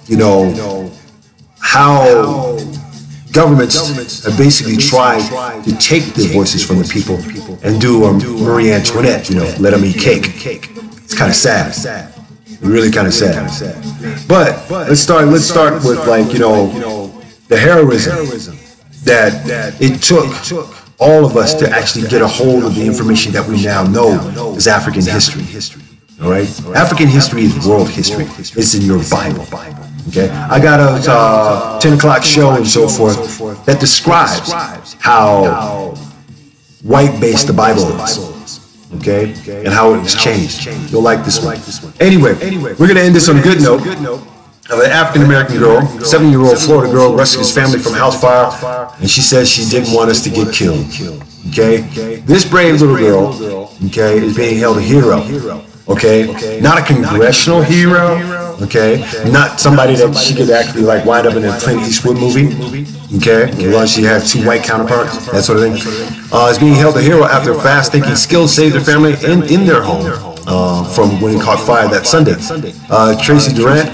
Speaker 1: you know, how governments have basically tried to take the voices from the people and do Marie Antoinette, you know, let them eat cake. It's kind of sad. Really kind of sad. But let's start with, like, you know, the heroism that it took all of us to actually get a hold of the information that we now know as African history. All right, African history is world history. It's in your Bible. Okay, I got a 10 o'clock show and so forth that describes how white-based the Bible is. Okay, and how it was changed. You'll like this one. Anyway, we're gonna end this on a good note. An African-American girl, 7-year-old Florida girl, rescued his family from a house fire, and she says she didn't want us to get killed. Okay, this brave little girl, okay, is being held a hero. Okay, not a congressional hero. Okay, not somebody that she could actually like wind up in a Clint Eastwood movie. Okay, well, she has 2 white counterparts, that sort of thing. Is being held a hero after fast-thinking skills saved their family in their home. From when it caught fire that Sunday. Tracy Durant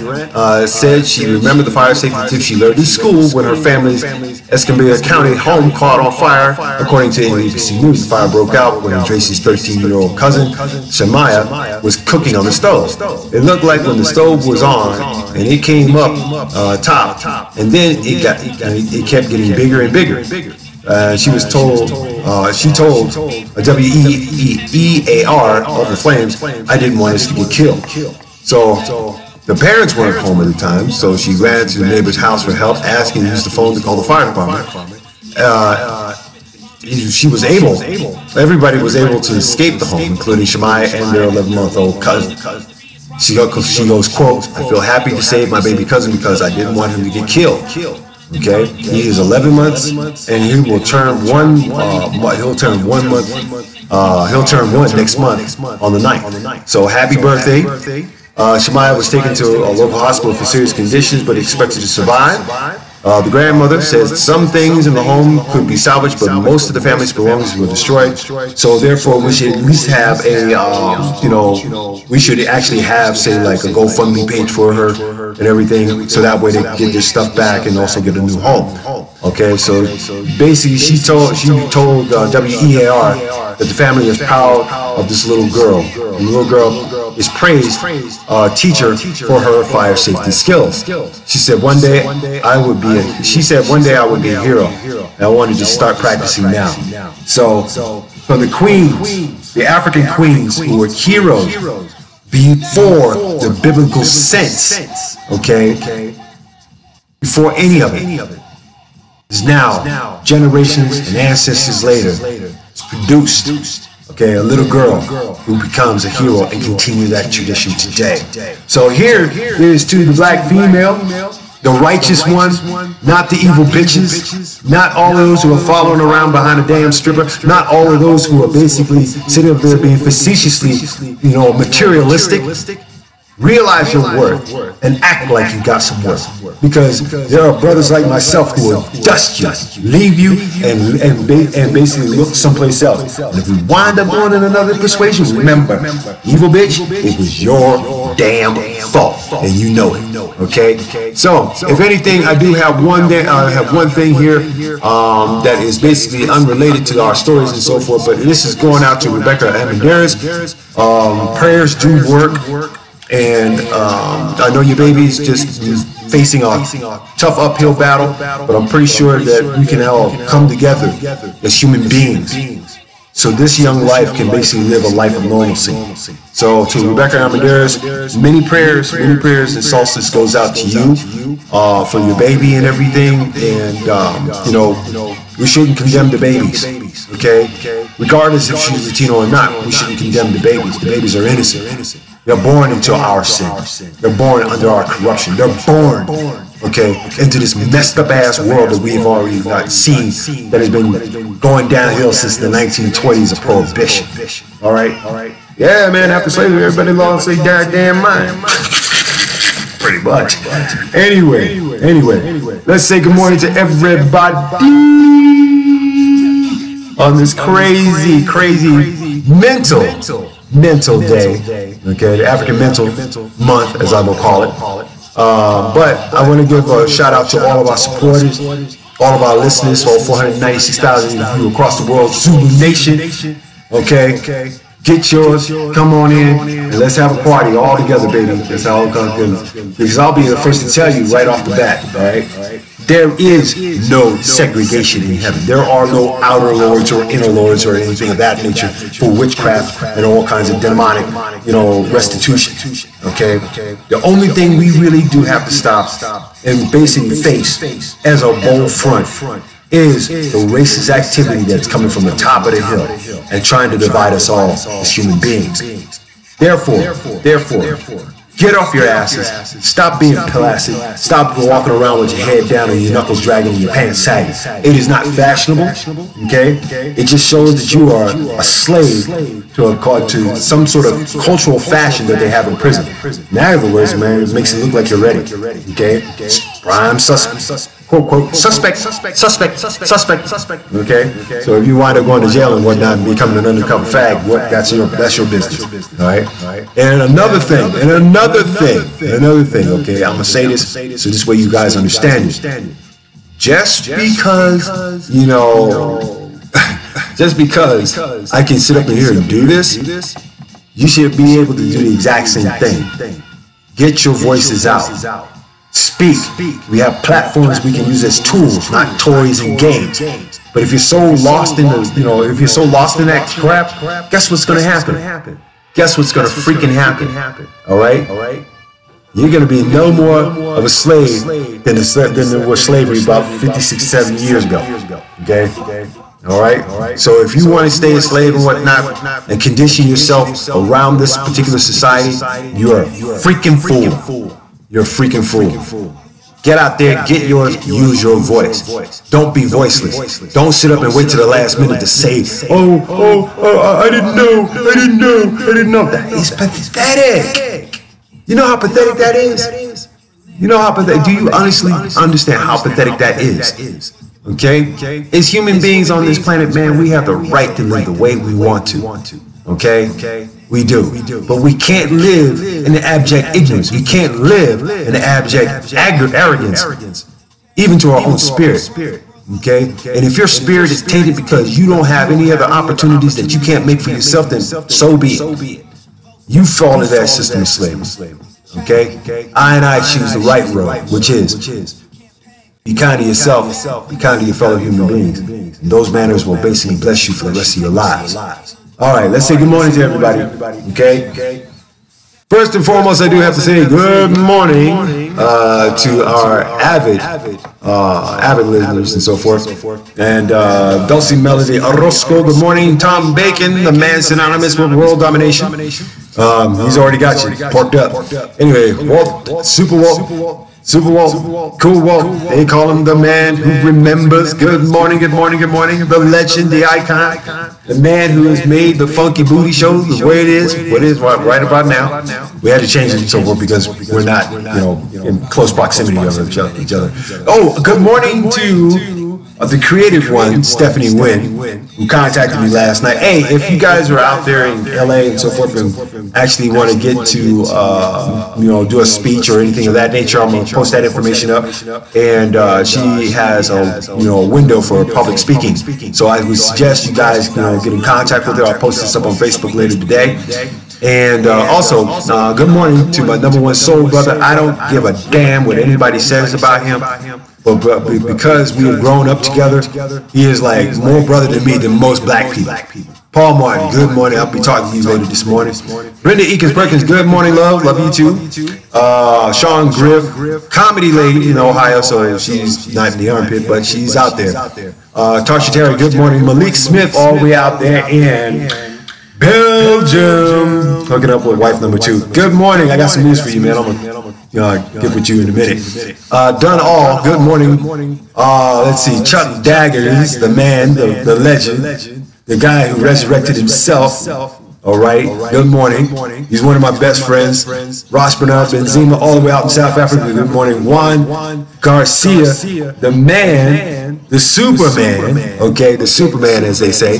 Speaker 1: said she remembered the fire safety tips she learned in school when her family's Escambia County home caught on fire. According to ABC News, the fire broke out when Tracy's 13-year-old cousin, Shemaya, was cooking on the stove. It looked like when the stove was on and it came up top, and then it kept getting bigger and bigger. She was told, she told WEAR of the Flames, I didn't want us to get killed. So the parents weren't home at the time, so she ran to the neighbor's house for help, asking to use the phone to call the fire department. She was able, everybody was able to escape the home, including Shemaya and their 11-month-old cousin. She goes, quote, I feel happy to save my baby cousin because I didn't want him to get killed. Okay, he is 11 months, and he will turn one. He'll turn 1 month. He'll turn 1 next month on the 9th. So happy birthday! Shemaya was taken to a local hospital for serious conditions, but expected to survive. The grandmother says some things in the home could be salvaged, but most of the family's belongings were destroyed. So therefore, we should at least have a, we should actually have, say, like a GoFundMe page for her and everything, so that way they can get their stuff back and also get a new home. Okay, so basically, she told WEAR that the family is proud of this little girl. The little girl is praised teacher for her fire safety skills. She said one day I would be a hero, and I wanted to start practicing now. So for the queens, the African queens who were heroes before the biblical sense, okay, before any of it, is now generations and ancestors later, it's produced, okay, a little girl who becomes a hero and continue that tradition today. So here is to the black female, the righteous one, not the evil bitches, not all of those who are following around behind a damn stripper, not all of those who are basically sitting up there being facetiously, materialistic. Realize your worth and act like you got some worth, because there are brothers like myself who will dust you, leave you, and basically look someplace else. And if we wind up going in another persuasion, remember, evil bitch, it was your damn fault, and you know it. Okay. So if anything, I do have one thing here that is basically unrelated to our stories and so forth, but this is going out to Rebecca Amenderis. Prayers do work. And I know your baby's just facing a tough uphill battle, but I'm pretty sure that we can all come together as human beings, so this young life can basically live a life of normalcy. So to Rebecca Amenderis, many prayers and solstice goes out to you for your baby and everything. And we shouldn't condemn the babies, okay? Regardless if she's Latino or not, we shouldn't condemn the babies. The babies are innocent. They're born into our sin. They're born under our corruption. They're born, okay, into this messed up ass world that we've already seen, that has been going downhill since the 1920s of prohibition. All right? Yeah, man, after slavery, everybody lost their goddamn mind. Pretty much. Anyway, let's say good morning to everybody on this crazy mental day. Okay, the African Mental Month, as I will call it. But I want to give a shout out to all of our supporters, all of our listeners, all 496,000 of you across the world, Zulu Nation. Okay, get yours, come on in, and let's have a party all together, baby. That's how it comes. Because I'll be the first to tell you right off the bat, all right? There is no segregation in heaven. There are no outer lords or inner lords or anything of that nature for witchcraft and all kinds of demonic, restitution. Okay? The only thing we really do have to stop and basically face as a bold front is the racist activity that's coming from the top of the hill and trying to divide us all as human beings. Therefore, get off your asses. Stop being placid. Stop walking around with your head down and your knuckles dragging and your pants sagging. It is not fashionable, okay? It just shows that you are a slave to some sort of cultural fashion that they have in prison. In other words, man, it makes it look like you're ready, okay? Prime suspect. Quote, quote, suspect, okay? So if you wind up going to jail and whatnot and becoming an undercover fag, that's your business, all right? And another thing, okay? I'm gonna say this so this way you guys understand it. Just because, just because I can sit up in here and do this, you should be able to do the exact same thing. Get your voices out. Speak. We have platforms we can use as tools, not toys and games. But if you're so lost in if you're so lost in that crap, guess what's gonna happen? Guess what's gonna freaking happen? All right? You're gonna be no more of a slave than there was slavery about 56, 7 years ago. Okay? All right? So if you want to stay a slave and whatnot and condition yourself around this particular society, you're a freaking fool. You're a freaking fool. Get out there, get yours, use your voice. Don't be voiceless. Don't sit up and wait till the last minute to say, I didn't know. That is pathetic. You know how pathetic that is? You know how pathetic, do you honestly understand how pathetic that is? Okay? As human beings on this planet, man, we have the right to live the way we want to. Okay? We do. But we can't live in the abject ignorance. We can't live in the abject arrogance, even to our own spirit. Okay? And if your spirit is tainted because you don't have any other opportunities that you can't make for yourself, then so be it. You fall into that system of slavery. Okay? I choose the right road, which is be kind to yourself, be kind to your fellow human beings. And those manners will basically bless you for the rest of your lives. All right, let's say good morning to everybody, okay? First and foremost, I do have to say good morning to our avid listeners and so forth. And Dulcie Melody Orozco, good morning. Tom Bacon, the man synonymous with world domination. He's already got you parked up. Anyway, Walt, Super Walt, Cool Walt, they call him the man who remembers. Good morning. The legend, the icon, the man who has made the Funky Booty Show the way it is, right about now. We had to change it and so forth because we're not, in close proximity of each other. Oh, good morning to the creative one, Stephanie Nguyen, who contacted me last night. Hey, if you guys are out there in LA and so forth and actually want to get to, do a speech or anything of that nature, I'm going to post that information up. And she has a window for public speaking. So I would suggest you guys, get in contact with her. I'll post this up on Facebook later today. And also, good morning to my number one soul brother. I don't give a damn what anybody says about him. But because we have grown up together, he is like more brother to me than most black people. Paul Martin, good morning. I'll be talking to you later this morning. Brenda Eakins Perkins, good morning, love. Love you too. Sean Griff, comedy lady in Ohio, so she's not in the armpit, but she's out there. Tarsha Terry, good morning. Malik Smith, all the way out there in Belgium, hooking up with wife number 2. Good morning. I got some news for you, man. I'm gonna get with you in a minute. Done all. Good morning. Let's see. Chuck Daggers, the man, the legend, the guy who resurrected himself. All right. Good morning. He's one of my best friends. Ross Bernard Benzema, all the way out in South Africa. Good morning. Juan Garcia, the man, the Superman. Okay, the Superman, as they say.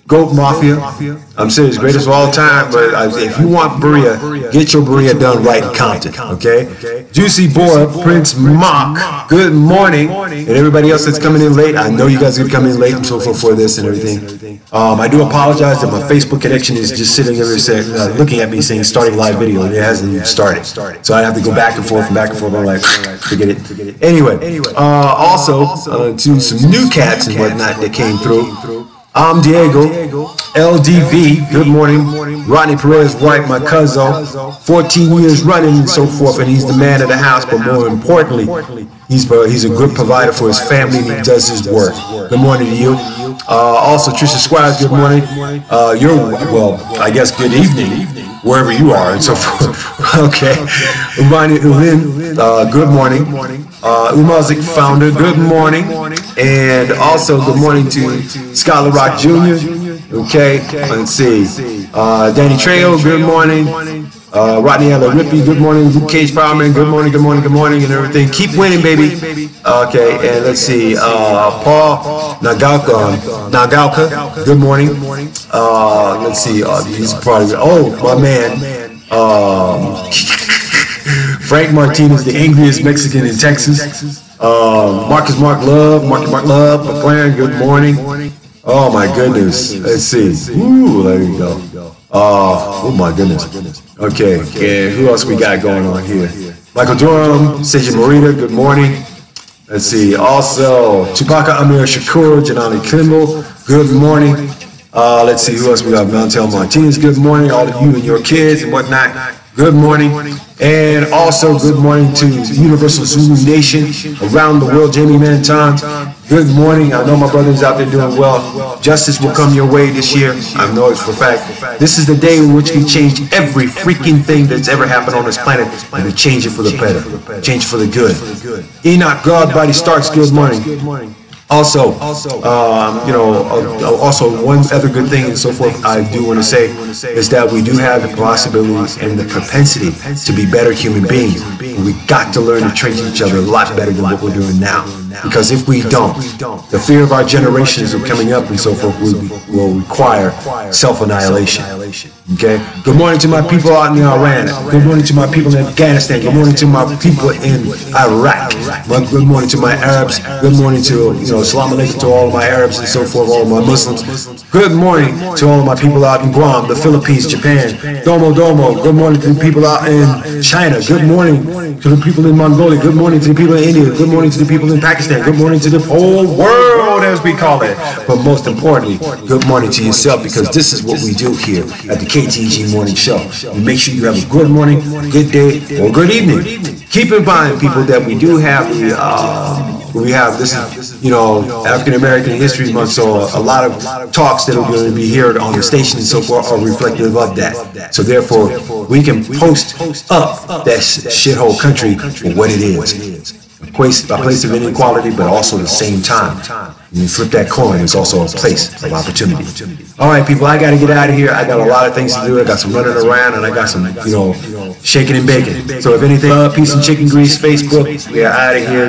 Speaker 1: Goat Mafia. I'm serious, greatest of all time. But if you want Berea, get your Berea done right in Compton. Okay. Juicy Boy, Prince Mock. Good morning, and everybody else that's coming in late. I know you guys are coming in late and so forth for this and everything. I do apologize that my Facebook connection is just sitting there looking at me saying starting live video, and it hasn't even started. So I have to go back and forth and back and forth. I'm like, forget it. Anyway, also to some new cats and whatnot that came through. I'm Diego, LDV, good morning. Rodney Perez White, my cousin, 14 years running and so forth, and he's the man of the house, but more importantly, he's a good provider for his family, and he does his work. Good morning to you. Also, Trisha Squires, good morning. I guess good evening, wherever you are and so forth. Okay. Umani Ulin, good morning. Umazik founder, good morning. And also good morning to Scholar Rock Jr. Okay, let's see. Danny Trejo, good morning. Rodney Ella Rippey, good morning. Luke Cage Powerman, good morning, and everything. Keep winning, baby. Okay, and let's see. Paul Nagalka, good morning. Let's see. He's probably, my man. Frank Martinez, the angriest Mexican in Texas. Marcus Mark Love, McLaren, good morning. Oh my goodness. Let's see. Ooh, there you go. Oh my goodness. Okay, and who else we got going on here? Michael Durham, Seiji Morita, good morning. Let's see. Also, Chewbacca Amir Shakur, Janani Kimball, good morning. Let's see who else we got. Montel Martinez, good morning. All of you and your kids and whatnot. Good morning. And also good morning to Universal Zulu Nation around the world. Jamie Manton, good morning. I know my brother's out there doing well. Justice will come your way this year. I know it for a fact. This is the day in which we change every freaking thing that's ever happened on this planet, and we change it for the better, change it for the good. Enoch Godbody Starks, good morning. Also, also one other good thing and so forth I do want to say is that we do have the possibilities and the propensity to be better human beings. And we got to learn to treat each other a lot better than what we're doing now. Because if we don't, the fear of our generations of coming up and so forth will require self-annihilation. Okay? Good morning to my people out in Iran. Good morning to my people in Afghanistan. Good morning to my people in Iraq. Good morning to my Arabs. Good morning to, Assalamu alaikum to all of my Arabs and so forth, all of my Muslims. Good morning to all of my people out in Guam, the Philippines, Japan. Domo. Good morning to the people out in China. Good morning to the people in Mongolia. Good morning to the people in India. Good morning to the people in Pakistan. Good morning to the whole world, as we call it. But most importantly, good morning to yourself, because this is what we do here at the KTG Morning Show. We make sure you have a good morning, good day, or good evening. Keep in mind, people, that we do have this is, African American History Month, so a lot of talks that are going to be here on the station and so forth are reflective of that. So therefore, we can post up that shithole country for what it is. A place of inequality, but also at the same time, when you flip that coin, it's also a place of opportunity. All right, people, I got to get out of here. I got a lot of things to do. I got some running around, and I got some, shaking and baking. So if anything, peace and chicken grease, Facebook, we are out of here.